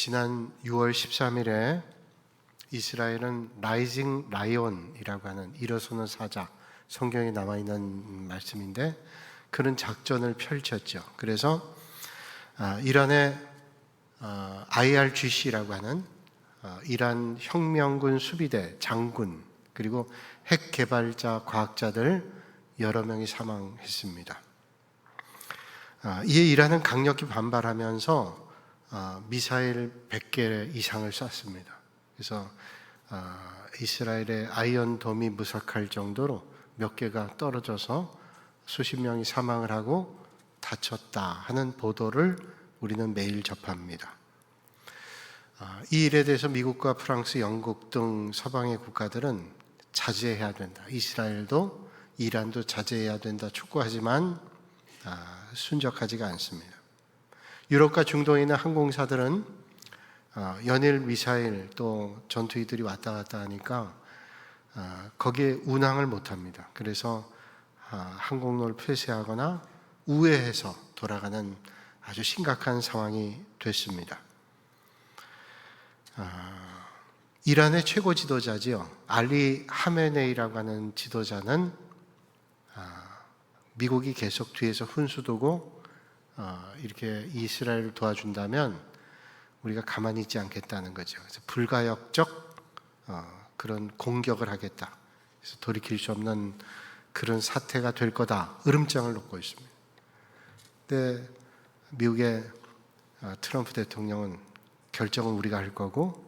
지난 6월 13일에 이스라엘은 라이징 라이온이라고 하는 일어서는 사자, 성경에 남아있는 말씀인데 그런 작전을 펼쳤죠. 그래서 이란의 IRGC라고 하는 이란 혁명군 수비대 장군 그리고 핵 개발자 과학자들 여러 명이 사망했습니다. 이에 이란은 강력히 반발하면서 미사일 100개 이상을 쐈습니다. 그래서 이스라엘의 아이언돔이 무색할 정도로 몇 개가 떨어져서 수십 명이 사망을 하고 다쳤다 하는 보도를 우리는 매일 접합니다. 이 일에 대해서 미국과 프랑스, 영국 등 서방의 국가들은 자제해야 된다. 이스라엘도 이란도 자제해야 된다 촉구하지만 순적하지가 않습니다. 유럽과 중동에 있는 항공사들은 연일 미사일 또 전투기들이 왔다 갔다 하니까 거기에 운항을 못합니다. 그래서 항공로를 폐쇄하거나 우회해서 돌아가는 아주 심각한 상황이 됐습니다. 이란의 최고 지도자지요. 알리 하메네이라고 하는 지도자는 미국이 계속 뒤에서 훈수두고 이렇게 이스라엘을 도와준다면 우리가 가만히 있지 않겠다는 거죠. 그래서 불가역적 그런 공격을 하겠다. 그래서 돌이킬 수 없는 그런 사태가 될 거다. 으름장을 놓고 있습니다. 근데 미국의 트럼프 대통령은 결정은 우리가 할 거고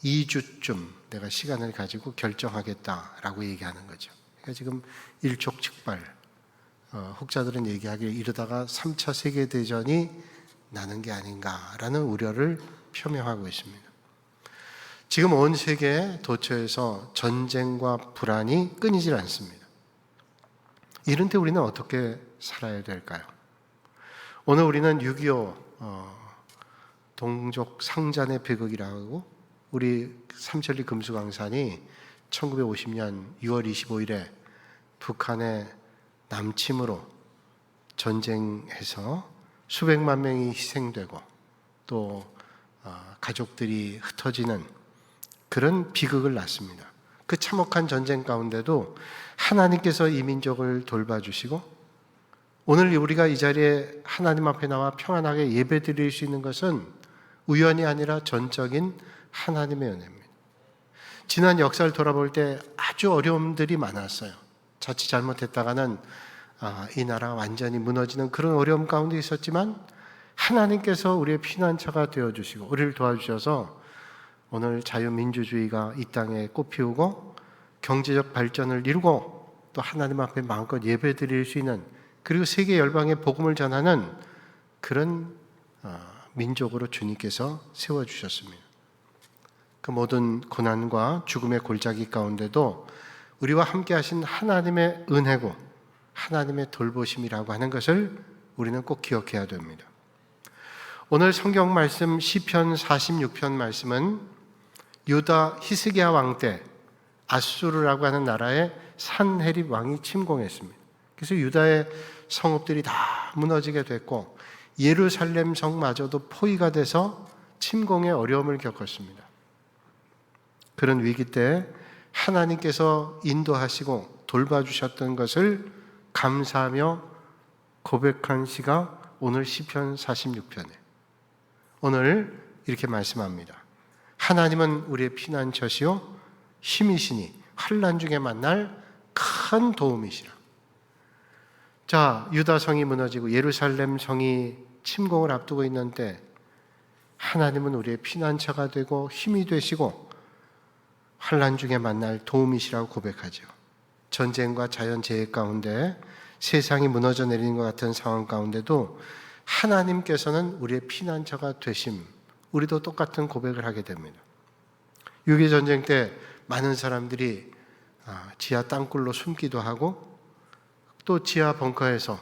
2주쯤 내가 시간을 가지고 결정하겠다라고 얘기하는 거죠. 그러니까 지금 일촉즉발. 혹자들은 얘기하기를 이러다가 3차 세계대전이 나는 게 아닌가라는 우려를 표명하고 있습니다. 지금 온 세계 도처에서 전쟁과 불안이 끊이질 않습니다. 이런 때 우리는 어떻게 살아야 될까요? 오늘 우리는 6.25 동족 상잔의 비극이라고 우리 삼천리 금수강산이 1950년 6월 25일에 북한의 남침으로 전쟁해서 수백만 명이 희생되고 또 가족들이 흩어지는 그런 비극을 낳습니다. 그 참혹한 전쟁 가운데도 하나님께서 이 민족을 돌봐주시고 오늘 우리가 이 자리에 하나님 앞에 나와 평안하게 예배드릴 수 있는 것은 우연이 아니라 전적인 하나님의 은혜입니다. 지난 역사를 돌아볼 때 아주 어려움들이 많았어요. 자칫 잘못했다가는 이 나라가 완전히 무너지는 그런 어려움 가운데 있었지만 하나님께서 우리의 피난처가 되어주시고 우리를 도와주셔서 오늘 자유민주주의가 이 땅에 꽃피우고 경제적 발전을 이루고 또 하나님 앞에 마음껏 예배드릴 수 있는 그리고 세계 열방의 복음을 전하는 그런 민족으로 주님께서 세워주셨습니다. 그 모든 고난과 죽음의 골짜기 가운데도 우리와 함께 하신 하나님의 은혜고 하나님의 돌보심이라고 하는 것을 우리는 꼭 기억해야 됩니다. 오늘 성경 말씀 시편 46편 말씀은 유다 히스기야 왕 때 아수르라고 하는 나라의 산헤립 왕이 침공했습니다. 그래서 유다의 성읍들이 다 무너지게 됐고 예루살렘 성마저도 포위가 돼서 침공의 어려움을 겪었습니다. 그런 위기 때 하나님께서 인도하시고 돌봐주셨던 것을 감사하며 고백한 시가 오늘 시편 46편에 오늘 이렇게 말씀합니다. 하나님은 우리의 피난처시요 힘이시니 환난 중에 만날 큰 도움이시라. 자, 유다 성이 무너지고 예루살렘 성이 침공을 앞두고 있는 때 하나님은 우리의 피난처가 되고 힘이 되시고 환난 중에 만날 도움이시라고 고백하죠. 전쟁과 자연재해 가운데 세상이 무너져 내리는 것 같은 상황 가운데도 하나님께서는 우리의 피난처가 되심, 우리도 똑같은 고백을 하게 됩니다. 6.25 전쟁 때 많은 사람들이 지하 땅굴로 숨기도 하고 또 지하 벙커에서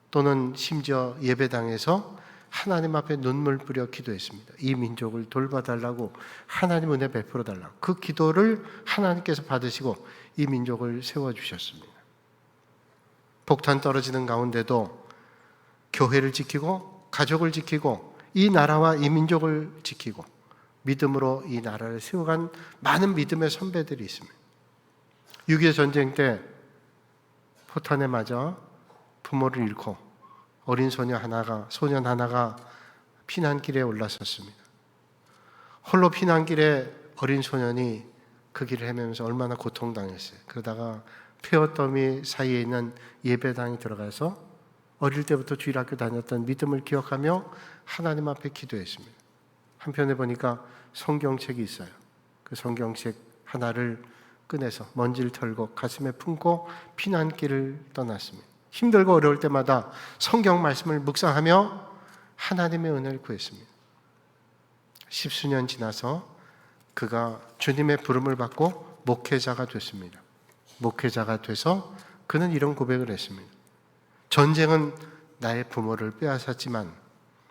또는 심지어 예배당에서 하나님 앞에 눈물 뿌려 기도했습니다. 이 민족을 돌봐달라고 하나님 은혜 베풀어 달라고 그 기도를 하나님께서 받으시고 이 민족을 세워주셨습니다. 폭탄 떨어지는 가운데도 교회를 지키고 가족을 지키고 이 나라와 이 민족을 지키고 믿음으로 이 나라를 세워간 많은 믿음의 선배들이 있습니다. 6.25 전쟁 때 포탄에 맞아 부모를 잃고 어린 소년 하나가 피난길에 올라섰습니다. 홀로 피난길에 어린 소년이 그 길을 헤매면서 얼마나 고통당했어요. 그러다가 폐허더미 사이에 있는 예배당에 들어가서 어릴 때부터 주일학교 다녔던 믿음을 기억하며 하나님 앞에 기도했습니다. 한편에 보니까 성경책이 있어요. 그 성경책 하나를 꺼내서 먼지를 털고 가슴에 품고 피난길을 떠났습니다. 힘들고 어려울 때마다 성경 말씀을 묵상하며 하나님의 은혜를 구했습니다. 10수년 지나서 그가 주님의 부름을 받고 목회자가 됐습니다. 목회자가 돼서 그는 이런 고백을 했습니다. 전쟁은 나의 부모를 빼앗았지만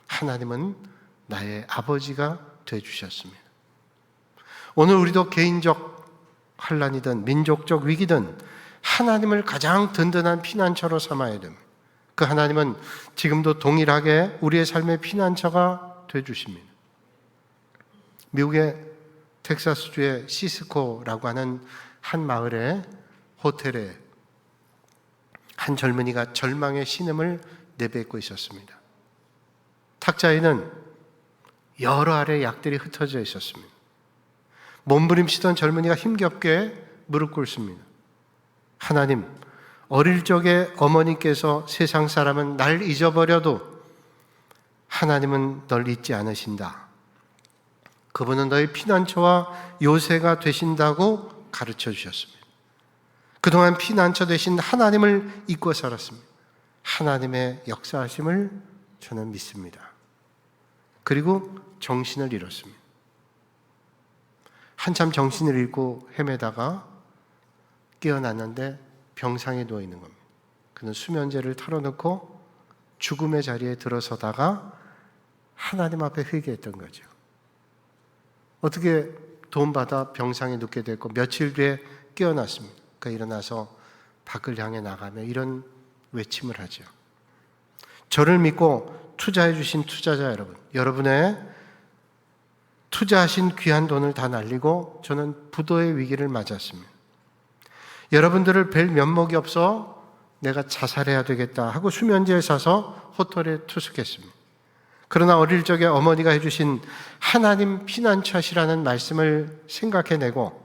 하나님은 나의 아버지가 되어주셨습니다. 오늘 우리도 개인적 환난이든 민족적 위기든 하나님을 가장 든든한 피난처로 삼아야 됩니다. 그 하나님은 지금도 동일하게 우리의 삶의 피난처가 되어주십니다. 미국의 텍사스주의 시스코라고 하는 한 마을의 호텔에 한 젊은이가 절망의 신음을 내뱉고 있었습니다. 탁자에는 여러 알의 약들이 흩어져 있었습니다. 몸부림치던 젊은이가 힘겹게 무릎 꿇습니다. 하나님, 어릴 적에 어머니께서 세상 사람은 날 잊어버려도 하나님은 널 잊지 않으신다. 그분은 너의 피난처와 요새가 되신다고 가르쳐 주셨습니다. 그동안 피난처 되신 하나님을 잊고 살았습니다. 하나님의 역사하심을 저는 믿습니다. 그리고 정신을 잃었습니다. 한참 정신을 잃고 헤매다가 깨어났는데 병상에 누워 있는 겁니다. 그는 수면제를 털어놓고 죽음의 자리에 들어서다가 하나님 앞에 회개했던 거죠. 어떻게 도움받아 병상에 눕게 됐고 며칠 뒤에 깨어났습니다. 그러니까 일어나서 밖을 향해 나가며 이런 외침을 하죠. 저를 믿고 투자해 주신 투자자 여러분, 여러분의 투자하신 귀한 돈을 다 날리고 저는 부도의 위기를 맞았습니다. 여러분들을 뵐 면목이 없어 내가 자살해야 되겠다 하고 수면제에 사서 호텔에 투숙했습니다. 그러나 어릴 적에 어머니가 해주신 하나님 피난처시라는 말씀을 생각해내고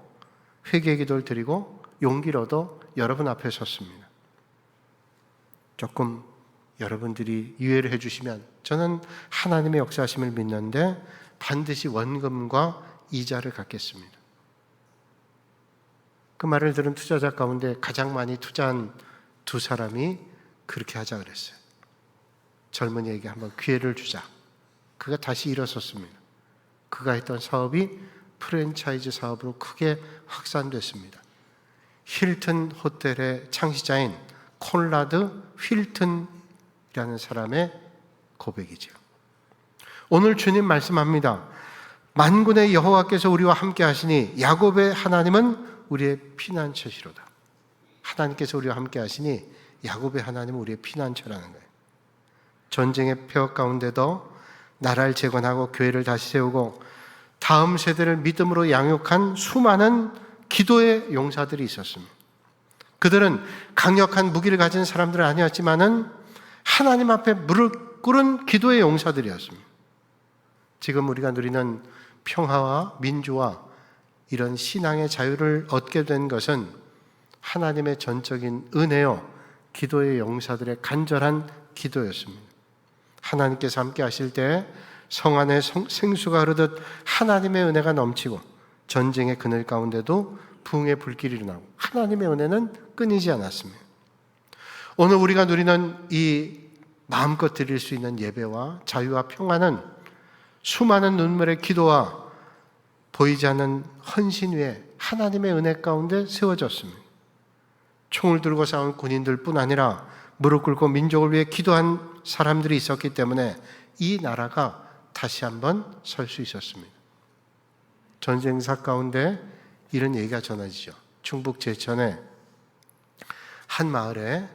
회개 기도를 드리고 용기를 얻어 여러분 앞에 섰습니다. 조금 여러분들이 이해를 해주시면 저는 하나님의 역사하심을 믿는데 반드시 원금과 이자를 갚겠습니다. 그 말을 들은 투자자 가운데 가장 많이 투자한 두 사람이 그렇게 하자 그랬어요. 젊은이에게 한번 기회를 주자. 그가 다시 일어섰습니다. 그가 했던 사업이 프랜차이즈 사업으로 크게 확산됐습니다. 힐튼 호텔의 창시자인 콘라드 힐튼이라는 사람의 고백이죠. 오늘 주님 말씀합니다. 만군의 여호와께서 우리와 함께 하시니 야곱의 하나님은 우리의 피난처시로다. 하나님께서 우리와 함께 하시니 야곱의 하나님은 우리의 피난처라는 거예요. 전쟁의 폐허 가운데도 나라를 재건하고 교회를 다시 세우고 다음 세대를 믿음으로 양육한 수많은 기도의 용사들이 있었습니다. 그들은 강력한 무기를 가진 사람들은 아니었지만은 하나님 앞에 무릎 꿇은 기도의 용사들이었습니다. 지금 우리가 누리는 평화와 민주화 이런 신앙의 자유를 얻게 된 것은 하나님의 전적인 은혜요, 기도의 용사들의 간절한 기도였습니다. 하나님께서 함께 하실 때 성 안에 생수가 흐르듯 하나님의 은혜가 넘치고 전쟁의 그늘 가운데도 부흥의 불길이 일어나고 하나님의 은혜는 끊이지 않았습니다. 오늘 우리가 누리는 이 마음껏 드릴 수 있는 예배와 자유와 평화는 수많은 눈물의 기도와 보이지 않는 헌신 위에 하나님의 은혜 가운데 세워졌습니다. 총을 들고 싸운 군인들뿐 아니라 무릎 꿇고 민족을 위해 기도한 사람들이 있었기 때문에 이 나라가 다시 한번 설 수 있었습니다. 전쟁사 가운데 이런 얘기가 전해지죠. 충북 제천에 한 마을에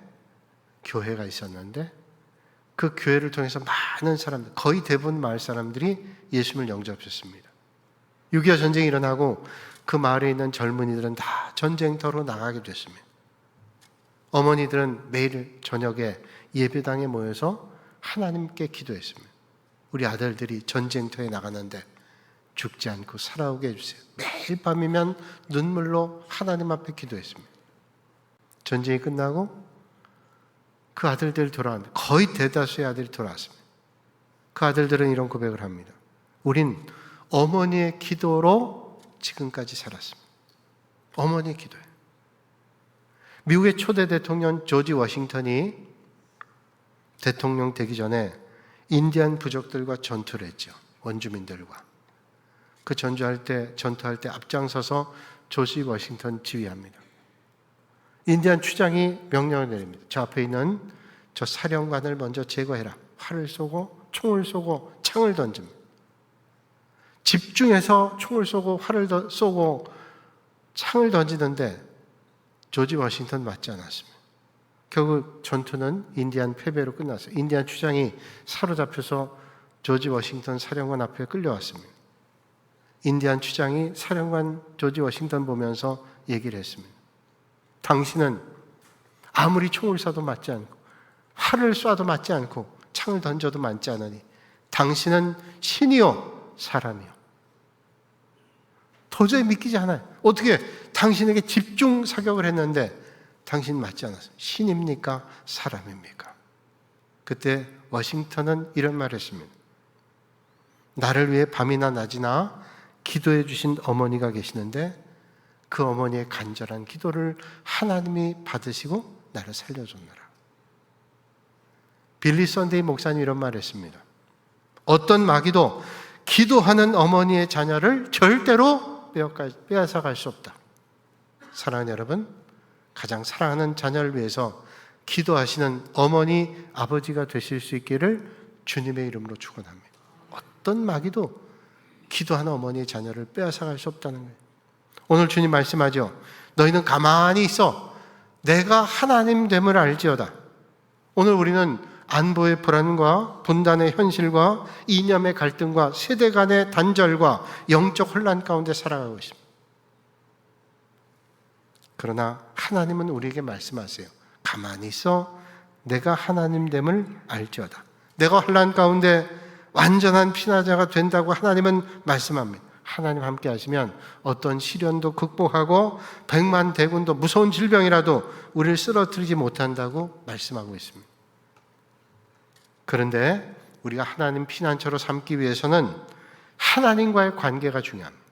교회가 있었는데 그 교회를 통해서 많은 사람들, 거의 대부분 마을 사람들이 예수님을 영접했습니다. 6.25 전쟁이 일어나고 그 마을에 있는 젊은이들은 다 전쟁터로 나가게 됐습니다. 어머니들은 매일 저녁에 예배당에 모여서 하나님께 기도했습니다. 우리 아들들이 전쟁터에 나가는데 죽지 않고 살아오게 해주세요. 매일 밤이면 눈물로 하나님 앞에 기도했습니다. 전쟁이 끝나고 그 아들들 돌아왔는데 거의 대다수의 아들이 돌아왔습니다. 그 아들들은 이런 고백을 합니다. 우린 어머니의 기도로 지금까지 살았습니다. 어머니의 기도예요. 미국의 초대 대통령 조지 워싱턴이 대통령 되기 전에 인디안 부족들과 전투를 했죠. 원주민들과. 그 전투할 때 앞장서서 조지 워싱턴 지휘합니다. 인디안 추장이 명령을 내립니다. 저 앞에 있는 저 사령관을 먼저 제거해라. 활을 쏘고 총을 쏘고 창을 던집니다. 집중해서 총을 쏘고 활을 쏘고 창을 던지는데 조지 워싱턴 맞지 않았습니다. 결국 전투는 인디안 패배로 끝났어요. 인디안 추장이 사로잡혀서 조지 워싱턴 사령관 앞에 끌려왔습니다. 인디안 추장이 사령관 조지 워싱턴 보면서 얘기를 했습니다. 당신은 아무리 총을 쏴도 맞지 않고 활을 쏴도 맞지 않고 창을 던져도 맞지 않으니 당신은 신이요 사람이요. 도저히 믿기지 않아요. 어떻게 당신에게 집중 사격을 했는데 당신 맞지 않았어요. 신입니까? 사람입니까? 그때 워싱턴은 이런 말을 했습니다. 나를 위해 밤이나 낮이나 기도해 주신 어머니가 계시는데 그 어머니의 간절한 기도를 하나님이 받으시고 나를 살려줬노라. 빌리 선데이 목사님 이런 말을 했습니다. 어떤 마귀도 기도하는 어머니의 자녀를 절대로 빼앗아갈 수 없다. 사랑하는 여러분, 가장 사랑하는 자녀를 위해서 기도하시는 어머니, 아버지가 되실 수 있기를 주님의 이름으로 축원합니다. 어떤 마귀도 기도하는 어머니의 자녀를 빼앗아갈 수 없다는 거예요. 오늘 주님 말씀하죠. 너희는 가만히 있어. 내가 하나님 됨을 알지어다. 오늘 우리는 안보의 불안과 분단의 현실과 이념의 갈등과 세대 간의 단절과 영적 혼란 가운데 살아가고 있습니다. 그러나 하나님은 우리에게 말씀하세요. 가만히 있어. 내가 하나님 됨을 알지어다. 내가 혼란 가운데 완전한 피난자가 된다고 하나님은 말씀합니다. 하나님 함께 하시면 어떤 시련도 극복하고 백만 대군도 무서운 질병이라도 우리를 쓰러뜨리지 못한다고 말씀하고 있습니다. 그런데 우리가 하나님 피난처로 삼기 위해서는 하나님과의 관계가 중요합니다.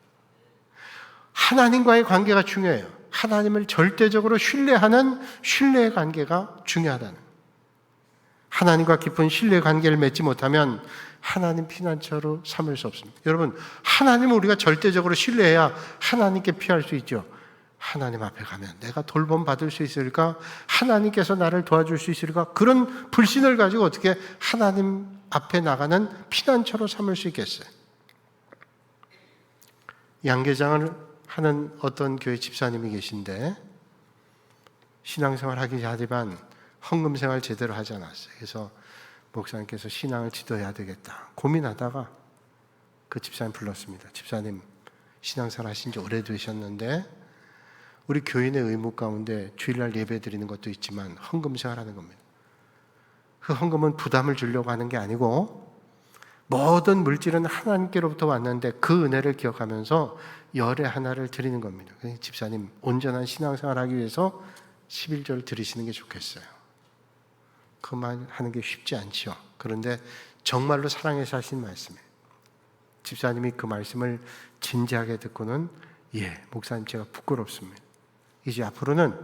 하나님과의 관계가 중요해요. 하나님을 절대적으로 신뢰하는 신뢰의 관계가 중요하다는 거예요. 하나님과 깊은 신뢰의 관계를 맺지 못하면 하나님 피난처로 삼을 수 없습니다. 여러분, 하나님을 우리가 절대적으로 신뢰해야 하나님께 피할 수 있죠. 하나님 앞에 가면 내가 돌봄 받을 수 있을까? 하나님께서 나를 도와줄 수 있을까? 그런 불신을 가지고 어떻게 하나님 앞에 나가는 피난처로 삼을 수 있겠어요? 양계장을 하는 어떤 교회 집사님이 계신데 신앙생활 하기 하지만 헌금생활 제대로 하지 않았어요. 그래서 목사님께서 신앙을 지도해야 되겠다 고민하다가 그 집사님 불렀습니다. 집사님, 신앙생활 하신 지 오래되셨는데 우리 교인의 의무 가운데 주일날 예배 드리는 것도 있지만 헌금생활 하는 겁니다. 그 헌금은 부담을 주려고 하는 게 아니고 모든 물질은 하나님께로부터 왔는데 그 은혜를 기억하면서 열의 하나를 드리는 겁니다. 집사님, 온전한 신앙생활 하기 위해서 11절 드리시는 게 좋겠어요. 그 말 하는 게 쉽지 않지요. 그런데 정말로 사랑해서 하신 말씀이에요. 집사님이 그 말씀을 진지하게 듣고는 목사님 제가 부끄럽습니다. 이제 앞으로는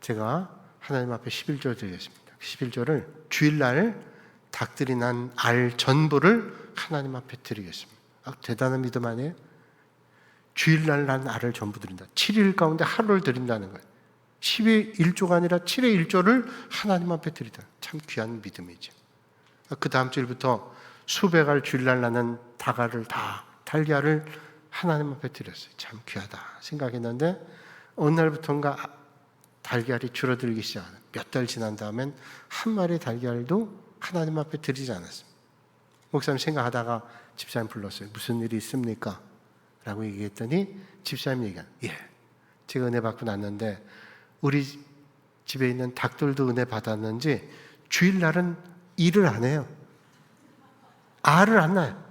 제가 하나님 앞에 11절 드리겠습니다. 11절을 주일날 닭들이 난 알 전부를 하나님 앞에 드리겠습니다. 대단한 믿음 아니에요? 주일날 난 알을 전부 드린다. 7일 가운데 하루를 드린다는 거예요. 10의 1조가 아니라 7의 1조를 하나님 앞에 드리다. 참 귀한 믿음이죠. 그 다음 주일부터 수백 알 주일날 나는 닭알을 달걀을 하나님 앞에 드렸어요. 참 귀하다 생각했는데 어느 날부터인가 달걀이 줄어들기 시작하는, 몇 달 지난 다음엔 한 마리 달걀도 하나님 앞에 드리지 않았습니다. 목사님 생각하다가 집사님 불렀어요. 무슨 일이 있습니까? 라고 얘기했더니 집사님이 얘기한, 예, 제가 은혜 받고 났는데 우리 집에 있는 닭들도 은혜 받았는지 주일날은 일을 안 해요. 알을 안 낳아요.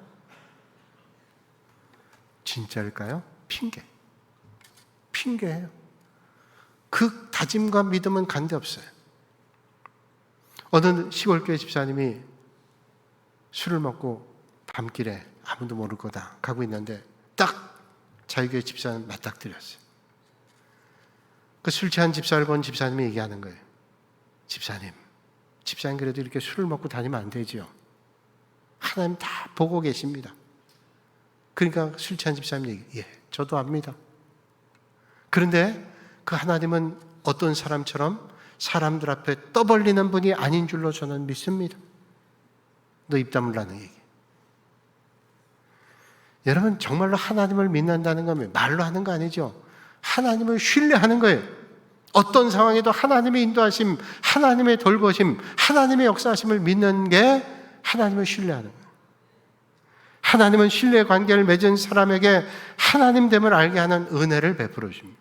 진짜일까요? 핑계예요. 그 다짐과 믿음은 간데 없어요. 어느 시골교회 집사님이 술을 먹고 밤길에 아무도 모를 거다 가고 있는데 딱 자기 교회 집사님 맞닥뜨렸어요. 그 술 취한 집사를 본 집사님이 얘기하는 거예요. 집사님 그래도 이렇게 술을 먹고 다니면 안 되지요. 하나님 다 보고 계십니다. 그러니까 술 취한 집사님 얘기, 예, 저도 압니다. 그런데 그 하나님은 어떤 사람처럼 사람들 앞에 떠벌리는 분이 아닌 줄로 저는 믿습니다. 너 입 다물라는 얘기. 여러분, 정말로 하나님을 믿는다는 건 말로 하는 거 아니죠. 하나님을 신뢰하는 거예요. 어떤 상황에도 하나님의 인도하심, 하나님의 돌보심, 하나님의 역사하심을 믿는 게 하나님을 신뢰하는 거예요. 하나님은 신뢰 관계를 맺은 사람에게 하나님됨을 알게 하는 은혜를 베풀어 주십니다.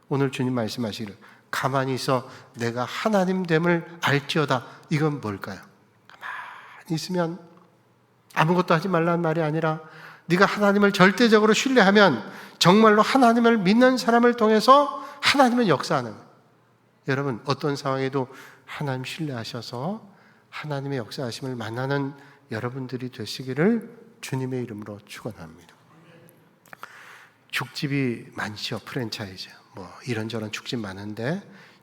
오늘 주님 말씀하시기를 가만히 있어 내가 하나님됨을 알지어다. 이건 뭘까요? 가만히 있으면 아무것도 하지 말라는 말이 아니라 네가 하나님을 절대적으로 신뢰하면 정말로 하나님을 믿는 사람을 통해서 하나님은 역사하는 거예요. 여러분, 어떤 상황에도 하나님 신뢰하셔서 하나님의 역사하심을 만나는 여러분들이 되시기를 주님의 이름으로 축원합니다. 죽집이 많죠. 프랜차이즈 이런저런 죽집 많은데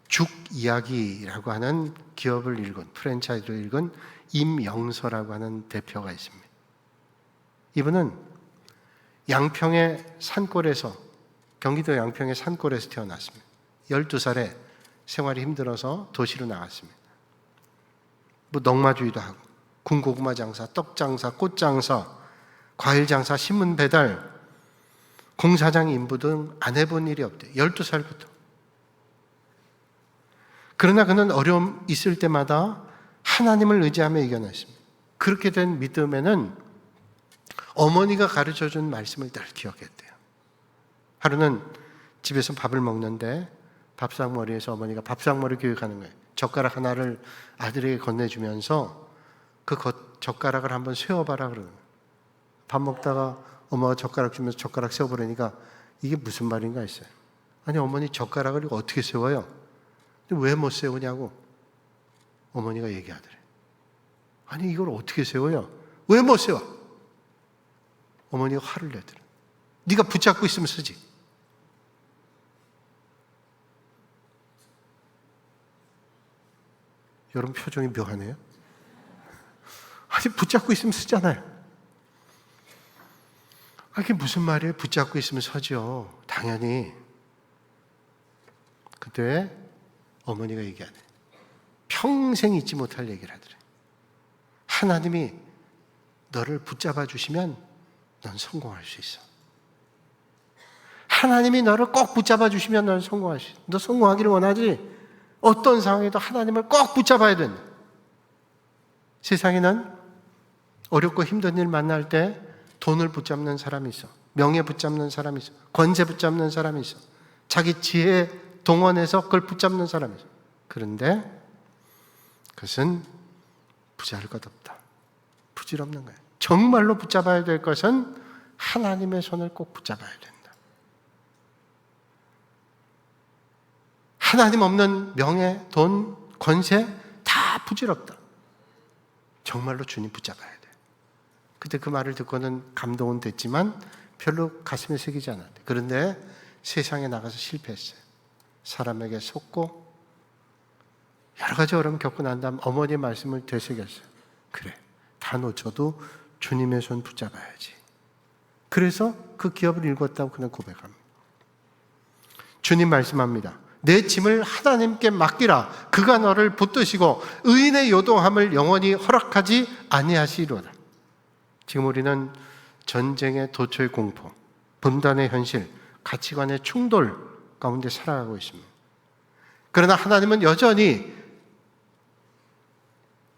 죽이야기라고 하는 기업을 일군, 프랜차이즈를 일군 임영서라고 하는 대표가 있습니다. 이분은 양평의 산골에서, 경기도 양평의 산골에서 태어났습니다. 12살에 생활이 힘들어서 도시로 나갔습니다. 넉마주의도 하고 군고구마 장사, 떡 장사, 꽃 장사, 과일 장사, 신문 배달, 공사장 인부 등 안 해본 일이 없대요. 12살부터. 그러나 그는 어려움 있을 때마다 하나님을 의지하며 이겨냈습니다. 그렇게 된 믿음에는 어머니가 가르쳐준 말씀을 늘 기억했대요. 하루는 집에서 밥을 먹는데 밥상머리에서 어머니가 밥상머리 교육하는 거예요. 젓가락 하나를 아들에게 건네주면서 그 젓가락을 한번 세워봐라 그러는 거예요. 밥 먹다가 엄마가 젓가락 주면서 젓가락 세워보려니까 이게 무슨 말인가 했어요. 아니 어머니 젓가락을 어떻게 세워요? 왜 못 세우냐고 어머니가 얘기하더래. 아니 이걸 어떻게 세워요? 왜 못 세워? 어머니가 화를 내더래. 네가 붙잡고 있으면 쓰지. 여러분 표정이 묘하네요. 아니 붙잡고 있으면 쓰잖아요. 그게 무슨 말이에요? 붙잡고 있으면 서죠. 당연히. 그때 어머니가 얘기하네. 평생 잊지 못할 얘기를 하더래. 하나님이 너를 붙잡아 주시면 넌 성공할 수 있어. 하나님이 너를 꼭 붙잡아 주시면 넌 성공할 수 있어. 너 성공하기를 원하지? 어떤 상황에도 하나님을 꼭 붙잡아야 된다. 세상에는 어렵고 힘든 일 만날 때 돈을 붙잡는 사람이 있어. 명예 붙잡는 사람이 있어. 권세 붙잡는 사람이 있어. 자기 지혜 동원해서 그걸 붙잡는 사람이 있어. 그런데 그것은 부잘것없다. 부질없는 거예요. 정말로 붙잡아야 될 것은 하나님의 손을 꼭 붙잡아야 된다. 하나님 없는 명예, 돈, 권세 다 부질없다. 정말로 주님 붙잡아야 돼. 그때 그 말을 듣고는 감동은 됐지만 별로 가슴에 새기지 않았대. 그런데 세상에 나가서 실패했어요. 사람에게 속고 여러 가지 어려움 겪고 난 다음 어머니의 말씀을 되새겼어요. 그래, 다 놓쳐도 주님의 손 붙잡아야지. 그래서 그 기업을 일궜다고 그는 고백합니다. 주님 말씀합니다. 내 짐을 하나님께 맡기라. 그가 너를 붙드시고 의인의 요동함을 영원히 허락하지 아니하시리로다. 지금 우리는 전쟁의 도처의 공포, 분단의 현실, 가치관의 충돌 가운데 살아가고 있습니다. 그러나 하나님은 여전히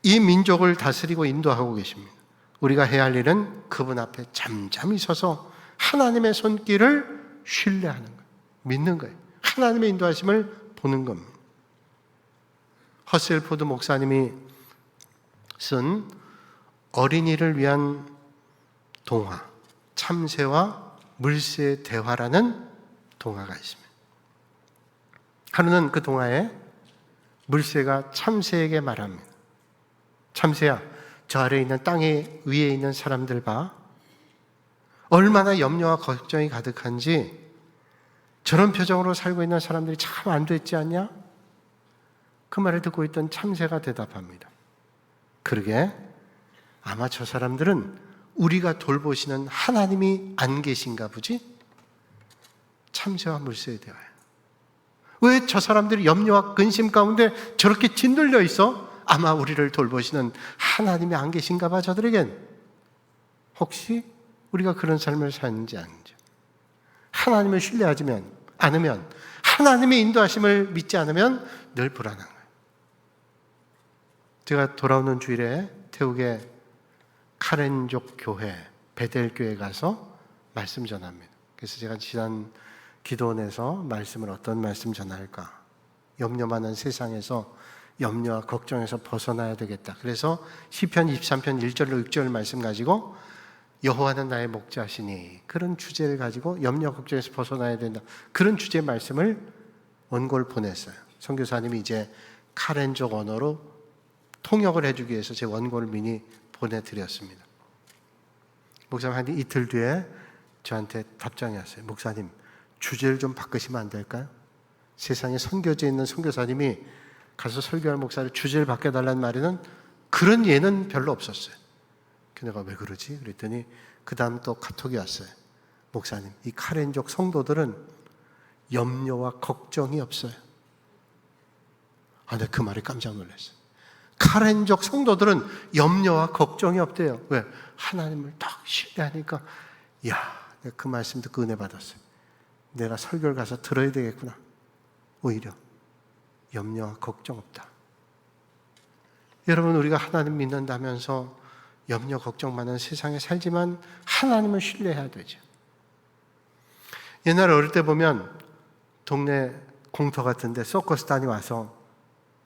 이 민족을 다스리고 인도하고 계십니다. 우리가 해야 할 일은 그분 앞에 잠잠히 서서 하나님의 손길을 신뢰하는 거예요. 믿는 거예요. 하나님의 인도하심을 보는 겁니다. 허셀 포드 목사님이 쓴 어린이를 위한 동화, 참새와 물새의 대화라는 동화가 있습니다. 하루는 그 동화에 물새가 참새에게 말합니다. 참새야, 저 아래에 있는 땅에 위에 있는 사람들 봐. 얼마나 염려와 걱정이 가득한지 저런 표정으로 살고 있는 사람들이 참 안 됐지 않냐? 그 말을 듣고 있던 참새가 대답합니다. 그러게, 아마 저 사람들은 우리가 돌보시는 하나님이 안 계신가 보지? 참새와 물새에 대하여. 왜 저 사람들이 염려와 근심 가운데 저렇게 짓눌려 있어? 아마 우리를 돌보시는 하나님이 안 계신가 봐, 저들에겐. 혹시 우리가 그런 삶을 사는지 아닌지. 하나님을 신뢰하지 않으면, 하나님의 인도하심을 믿지 않으면 늘 불안한 거예요. 제가 돌아오는 주일에 태국의 카렌족 교회, 베델교회 가서 말씀 전합니다. 그래서 제가 지난 기도원에서 말씀을 어떤 말씀 전할까? 염려 많은 세상에서 염려와 걱정에서 벗어나야 되겠다. 그래서 시편 23편 1절로 6절 말씀 가지고 여호와는 나의 목자시니, 그런 주제를 가지고 염려 걱정에서 벗어나야 된다. 그런 주제의 말씀을 원고를 보냈어요. 선교사님이 이제 카렌족 언어로 통역을 해주기 위해서 제 원고를 미리 보내드렸습니다. 목사님 한 이틀 뒤에 저한테 답장이 왔어요. 목사님, 주제를 좀 바꾸시면 안 될까요? 세상에 선교지에 있는 선교사님이 가서 설교할 목사를 주제를 바꿔달라는 말에는 그런 예는 별로 없었어요. 내가 왜 그러지? 그랬더니 그 다음 또 카톡이 왔어요. 목사님, 이 카렌족 성도들은 염려와 걱정이 없어요. 내가 그 말에 깜짝 놀랐어요. 카렌족 성도들은 염려와 걱정이 없대요. 왜? 하나님을 딱 신뢰하니까. 이야, 내가 그 말씀 듣고 은혜 받았어요. 내가 설교를 가서 들어야 되겠구나. 오히려 염려와 걱정 없다. 여러분, 우리가 하나님 믿는다면서 염려 걱정 많은 세상에 살지만 하나님을 신뢰해야 되죠. 옛날에 어릴 때 보면 동네 공터 같은데 서커스단이 와서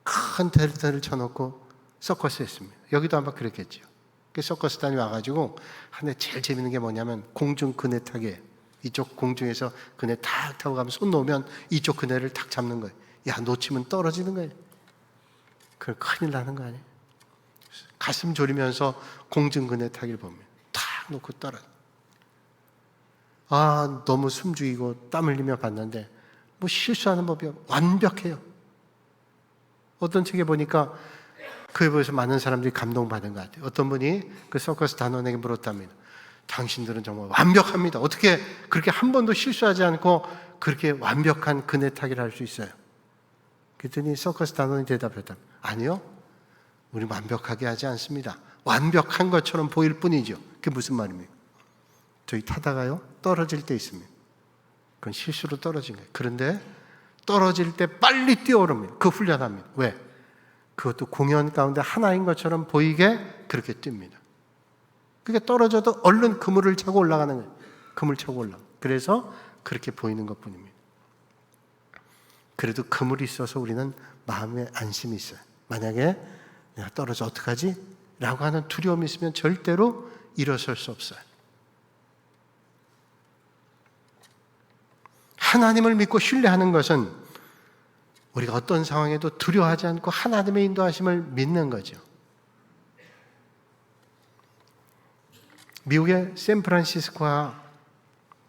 큰 텐트를 쳐놓고 서커스 했습니다. 여기도 아마 그랬겠죠. 그 서커스단이 와가지고 하는데 제일 재밌는 게 뭐냐면 공중 그네 타기. 이쪽 공중에서 그네 탁 타고 가면 손 놓으면 이쪽 그네를 탁 잡는 거예요. 야, 놓치면 떨어지는 거예요. 그럼 큰일 나는 거 아니에요? 가슴 졸이면서 공중 그네 타기를 보면 탁 놓고 떨어져. 너무 숨 죽이고 땀 흘리며 봤는데 뭐 실수하는 법이 완벽해요. 어떤 책에 보니까 그에 보여서 많은 사람들이 감동받은 것 같아요. 어떤 분이 그 서커스 단원에게 물었답니다. 당신들은 정말 완벽합니다. 어떻게 그렇게 한 번도 실수하지 않고 그렇게 완벽한 그네 타기를 할 수 있어요? 그랬더니 서커스 단원이 대답했다. 아니요, 우리 완벽하게 하지 않습니다. 완벽한 것처럼 보일 뿐이죠. 그게 무슨 말입니까? 저희 타다가요, 떨어질 때 있습니다. 그건 실수로 떨어진 거예요. 그런데 떨어질 때 빨리 뛰어오릅니다. 그 훈련합니다. 왜? 그것도 공연 가운데 하나인 것처럼 보이게 그렇게 뜁니다. 그게 떨어져도 얼른 그물을 차고 올라가는 거예요. 그물 차고 올라가. 그래서 그렇게 보이는 것 뿐입니다. 그래도 그물이 있어서 우리는 마음에 안심이 있어요. 만약에 내가 떨어져 어떡하지? 라고 하는 두려움이 있으면 절대로 일어설 수 없어요. 하나님을 믿고 신뢰하는 것은 우리가 어떤 상황에도 두려워하지 않고 하나님의 인도하심을 믿는 거죠. 미국의 샌프란시스코와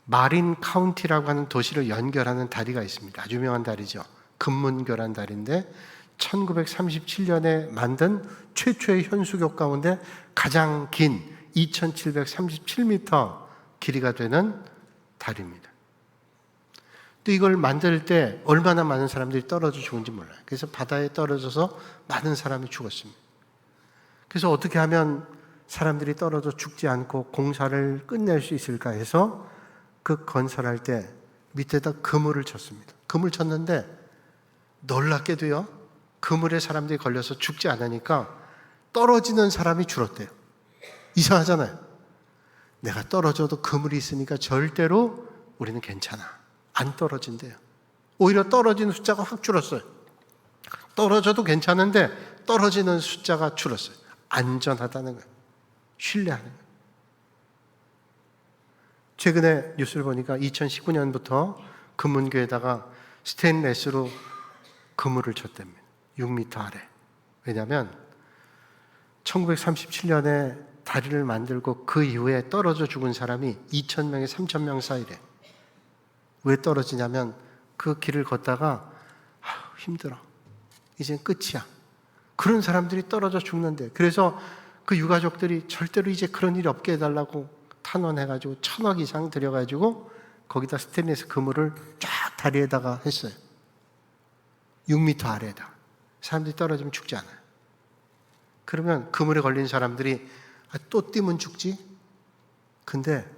마린 카운티라고 하는 도시를 연결하는 다리가 있습니다. 아주 유명한 다리죠. 금문교란 다리인데 1937년에 만든 최초의 현수교 가운데 가장 긴 2737m 길이가 되는 다리입니다. 또 이걸 만들 때 얼마나 많은 사람들이 떨어져 죽은지 몰라요. 그래서 바다에 떨어져서 많은 사람이 죽었습니다. 그래서 어떻게 하면 사람들이 떨어져 죽지 않고 공사를 끝낼 수 있을까 해서 그 건설할 때 밑에다 그물을 쳤습니다. 그물 쳤는데 놀랍게도요, 그물에 사람들이 걸려서 죽지 않으니까 떨어지는 사람이 줄었대요. 이상하잖아요. 내가 떨어져도 그물이 있으니까 절대로 우리는 괜찮아. 안 떨어진대요. 오히려 떨어지는 숫자가 확 줄었어요. 떨어져도 괜찮은데 떨어지는 숫자가 줄었어요. 안전하다는 거예요. 신뢰하는 거예요. 최근에 뉴스를 보니까 2019년부터 금문교에다가 스테인레스로 그물을 쳤답니다. 6m 아래. 왜냐하면 1937년에 다리를 만들고 그 이후에 떨어져 죽은 사람이 2,000명에 3,000명 사이래. 왜 떨어지냐면 그 길을 걷다가 힘들어. 이젠 끝이야. 그런 사람들이 떨어져 죽는데, 그래서 그 유가족들이 절대로 이제 그런 일이 없게 해달라고 탄원해가지고 1,000억 이상 들여가지고 거기다 스테인리스 그물을 쫙 다리에다가 했어요. 6m 아래에다. 사람들이 떨어지면 죽지 않아요. 그러면 그물에 걸린 사람들이 또 뛰면 죽지? 근데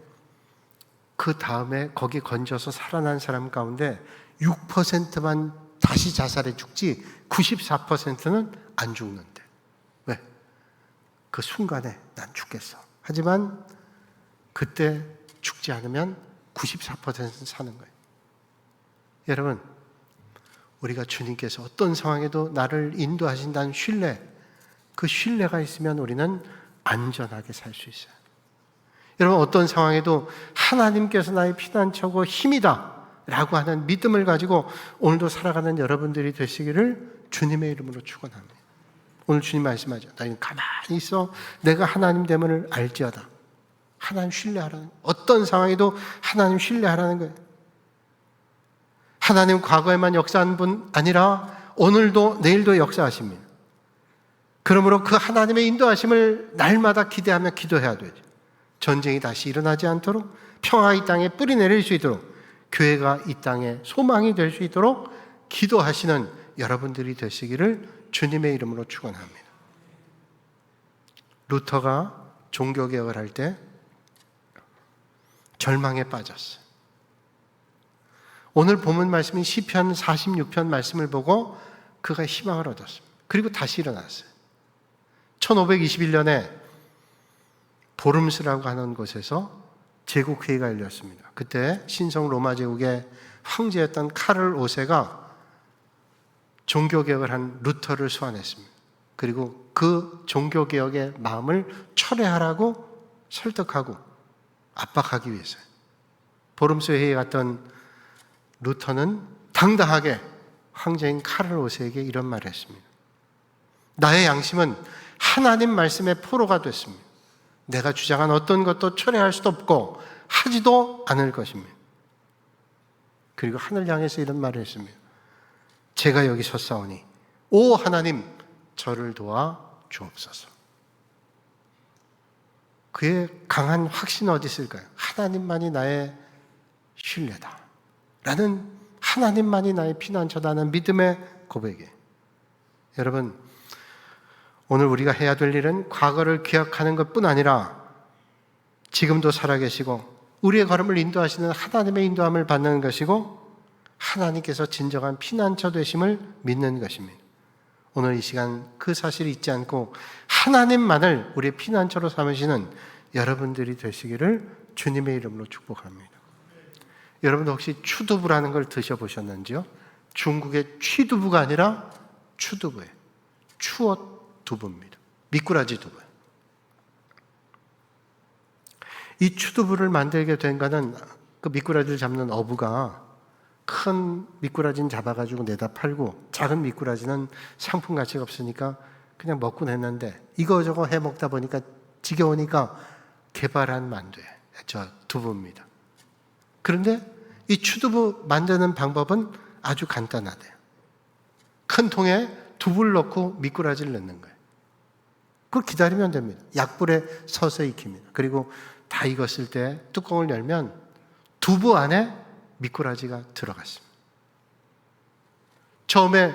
그 다음에 거기 건져서 살아난 사람 가운데 6%만 다시 자살해 죽지 94%는 안 죽는데. 왜? 그 순간에 난 죽겠어. 하지만 그때 죽지 않으면 94%는 사는 거예요. 여러분, 우리가 주님께서 어떤 상황에도 나를 인도하신다는 신뢰, 그 신뢰가 있으면 우리는 안전하게 살 수 있어요. 여러분, 어떤 상황에도 하나님께서 나의 피난처고 힘이다 라고 하는 믿음을 가지고 오늘도 살아가는 여러분들이 되시기를 주님의 이름으로 축원합니다. 오늘 주님 말씀하죠. 너희는 가만히 있어 내가 하나님 됨을 알지어다. 하나님 신뢰하라는 거예요. 어떤 상황에도 하나님 신뢰하라는 거예요. 하나님 과거에만 역사한 분 아니라 오늘도 내일도 역사하십니다. 그러므로 그 하나님의 인도하심을 날마다 기대하며 기도해야 되죠. 전쟁이 다시 일어나지 않도록, 평화 이 땅에 뿌리 내릴 수 있도록, 교회가 이 땅에 소망이 될 수 있도록 기도하시는 여러분들이 되시기를 주님의 이름으로 축원합니다. 루터가 종교개혁을 할 때 절망에 빠졌어요. 오늘 본문 말씀인 시편 46편 말씀을 보고 그가 희망을 얻었습니다. 그리고 다시 일어났어요. 1521년에 보름스라고 하는 곳에서 제국회의가 열렸습니다. 그때 신성 로마 제국의 황제였던 카를 5세가 종교개혁을 한 루터를 소환했습니다. 그리고 그 종교개혁의 마음을 철회하라고 설득하고 압박하기 위해서요. 보름스 회의에 갔던 루터는 당당하게 황제인 카를 5세에게 이런 말을 했습니다. 나의 양심은 하나님 말씀의 포로가 됐습니다. 내가 주장한 어떤 것도 철회할 수도 없고 하지도 않을 것입니다. 그리고 하늘 향해서 이런 말을 했습니다. 제가 여기 섰사오니 오 하나님 저를 도와 주옵소서. 그의 강한 확신은 어디 있을까요? 하나님만이 나의 신뢰다 라는, 하나님만이 나의 피난처다는 믿음의 고백이에요. 여러분, 오늘 우리가 해야 될 일은 과거를 기억하는 것뿐 아니라 지금도 살아계시고 우리의 걸음을 인도하시는 하나님의 인도함을 받는 것이고 하나님께서 진정한 피난처 되심을 믿는 것입니다. 오늘 이 시간 그 사실을 잊지 않고 하나님만을 우리의 피난처로 삼으시는 여러분들이 되시기를 주님의 이름으로 축복합니다. 여러분 혹시 추두부라는 걸 드셔보셨는지요? 중국의 취두부가 아니라 추두부예요. 추어 두부입니다. 미꾸라지 두부예요. 이 추두부를 만들게 된 거는 그 미꾸라지를 잡는 어부가 큰 미꾸라지는 잡아가지고 내다 팔고 작은 미꾸라지는 상품 가치가 없으니까 그냥 먹고 냈는데 이거저거 해 먹다 보니까 지겨우니까 개발한 만두예요. 저 두부입니다. 그런데 이 추두부 만드는 방법은 아주 간단하대요. 큰 통에 두부를 넣고 미꾸라지를 넣는 거예요. 그걸 기다리면 됩니다. 약불에 서서히 익힙니다. 그리고 다 익었을 때 뚜껑을 열면 두부 안에 미꾸라지가 들어갔습니다. 처음에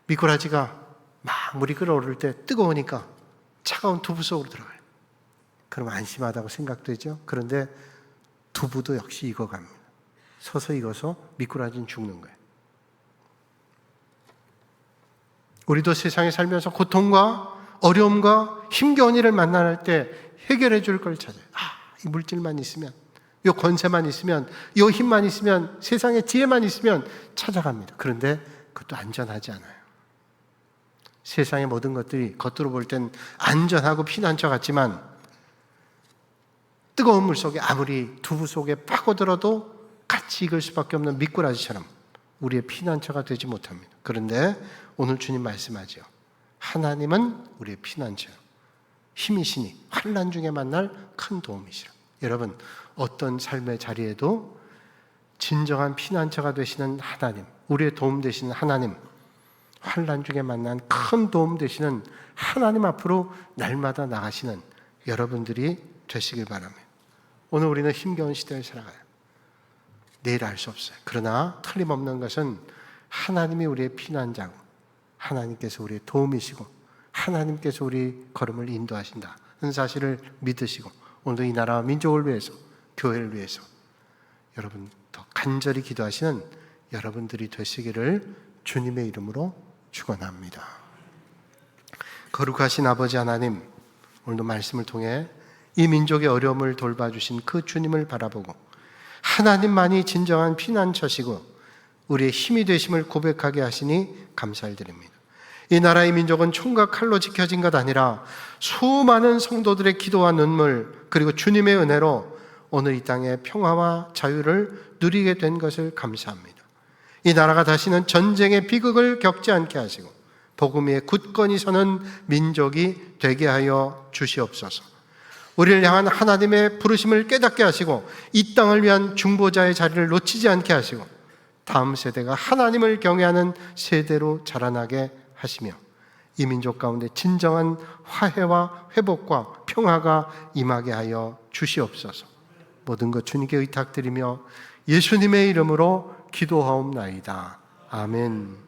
미꾸라지가 막 물이 끓어오를 때 뜨거우니까 차가운 두부 속으로 들어가요. 그럼 안심하다고 생각되죠? 그런데 두부도 역시 익어갑니다. 서서히 익어서 미꾸라지는 죽는 거예요. 우리도 세상에 살면서 고통과 어려움과 힘겨운 일을 만날 때 해결해 줄 걸 찾아요. 이 물질만 있으면, 이 권세만 있으면, 이 힘만 있으면, 세상의 지혜만 있으면 찾아갑니다. 그런데 그것도 안전하지 않아요. 세상의 모든 것들이 겉으로 볼 땐 안전하고 피난처 같지만 뜨거운 물 속에 아무리 두부 속에 파고들어도 같이 익을 수밖에 없는 미꾸라지처럼 우리의 피난처가 되지 못합니다. 그런데 오늘 주님 말씀하죠. 하나님은 우리의 피난처, 힘이시니 환난 중에 만날 큰 도움이시라. 여러분, 어떤 삶의 자리에도 진정한 피난처가 되시는 하나님, 우리의 도움 되시는 하나님, 환난 중에 만난 큰 도움 되시는 하나님 앞으로 날마다 나가시는 여러분들이 되시길 바랍니다. 오늘 우리는 힘겨운 시대를 살아가요. 내일 알 수 없어요. 그러나 틀림없는 것은 하나님이 우리의 피난자고 하나님께서 우리의 도움이시고 하나님께서 우리 걸음을 인도하신다는 사실을 믿으시고 오늘도 이 나라와 민족을 위해서, 교회를 위해서 여러분 더 간절히 기도하시는 여러분들이 되시기를 주님의 이름으로 축원합니다. 거룩하신 아버지 하나님, 오늘도 말씀을 통해 이 민족의 어려움을 돌봐주신 그 주님을 바라보고 하나님만이 진정한 피난처시고 우리의 힘이 되심을 고백하게 하시니 감사를 드립니다. 이 나라의 민족은 총과 칼로 지켜진 것 아니라 수많은 성도들의 기도와 눈물 그리고 주님의 은혜로 오늘 이 땅의 평화와 자유를 누리게 된 것을 감사합니다. 이 나라가 다시는 전쟁의 비극을 겪지 않게 하시고 복음 위에 굳건히 서는 민족이 되게 하여 주시옵소서. 우리를 향한 하나님의 부르심을 깨닫게 하시고 이 땅을 위한 중보자의 자리를 놓치지 않게 하시고 다음 세대가 하나님을 경외하는 세대로 자라나게 하시며 이 민족 가운데 진정한 화해와 회복과 평화가 임하게 하여 주시옵소서. 모든 것 주님께 의탁드리며 예수님의 이름으로 기도하옵나이다. 아멘.